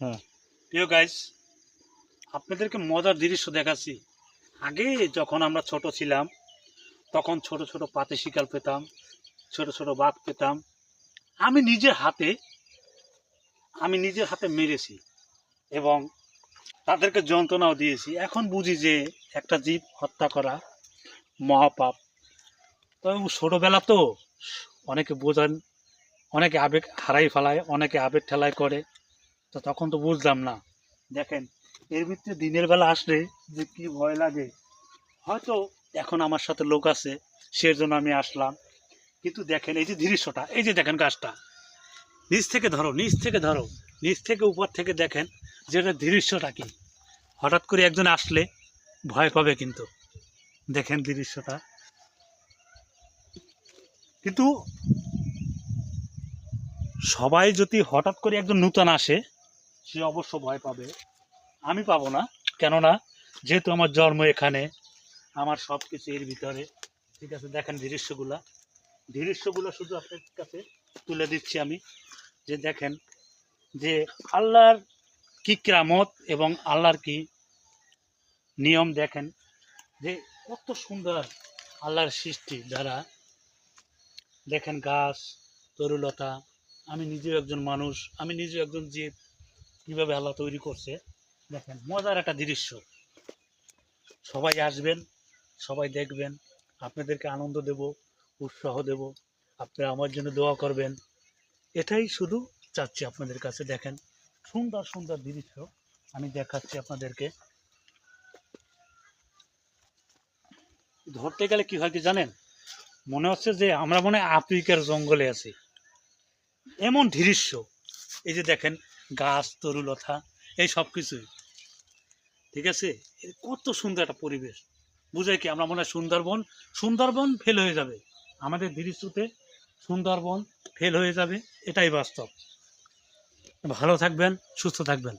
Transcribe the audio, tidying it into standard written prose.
হ্যাঁ। প্রিয় গাইস, আপনাদেরকে মজার দৃশ্য দেখাচ্ছি। আগে যখন আমরা ছোট ছিলাম তখন ছোট ছোট পাতি শিকাল পেতাম, ছোট ছোট বাঘ পেতাম। আমি নিজের হাতে মেরেছি এবং তাদেরকে যন্ত্রণাও দিয়েছি। এখন বুঝি যে একটা জীব হত্যা করা মহাপাপ। তবে ছোটবেলা তো অনেকে বোঝেন, অনেকে আবেগ হারাই ফেলায়, অনেকে আবেগ ঠেলায় করে। তো তখন তো বুঝলাম না। দেখেন, এর ভিতরে দিনের বেলা আসলে যে কি ভয় লাগে। হয়তো এখন আমার সাথে লোক আছে, সেই জন্য আমি আসলাম। কিন্তু দেখেন এই যে দৃশ্যটা, এই যে দেখেন গাছটা, নিচ থেকে ধরো, নিচ থেকে ধরো, নিচ থেকে উপর থেকে দেখেন যে এটা দৃশ্যটা কি। হঠাৎ করে একজন আসলে ভয় পাবে কিন্তু। দেখেন দৃশ্যটা কিন্তু, সবাই যদি হঠাৎ করে একজন নূতন আসে সে অবশ্য ভয় পাবে, আমি পাবো না। কেননা যেহেতু আমার জন্ম এখানে, আমার সব কিছু এর ভিতরে। ঠিক আছে, দেখেন দৃশ্যগুলো শুধু আপনার কাছে তুলে দিচ্ছি আমি। যে দেখেন যে আল্লাহর কি কিরামত এবং আল্লাহর কি নিয়ম। দেখেন যে কত সুন্দর আল্লাহর সৃষ্টি দ্বারা। দেখেন গাছ, তরুলতা, আমি নিজেও একজন মানুষ, আমি নিজেও একজন জীব, কীভাবে আল্লাহ তৈরি করছে। দেখেন মজার একটা দৃশ্য। সবাই আসবেন, সবাই দেখবেন, আপনাদেরকে আনন্দ দেব, উৎসাহ দেব, আপনারা আমার জন্য দোয়া করবেন। এটাই শুধু চাচ্ছি আপনাদের কাছে। দেখেন সুন্দর সুন্দর দৃশ্য আমি দেখাচ্ছি আপনাদেরকে। ধরতে গেলে কি হয় কি জানেন, মনে হচ্ছে যে আমরা মনে হয় আফ্রিকার জঙ্গলে আছি, এমন দৃশ্য। এই যে দেখেন গাছ, তরুলতা, এই সব কিছুই। ঠিক আছে, কত সুন্দর একটা পরিবেশ। বুঝায় কি আমরা মনে হয় সুন্দরবন ফেল হয়ে যাবে আমাদের দৃশ্যতে, সুন্দরবন ফেল হয়ে যাবে। এটাই বাস্তব। ভালো থাকবেন, সুস্থ থাকবেন।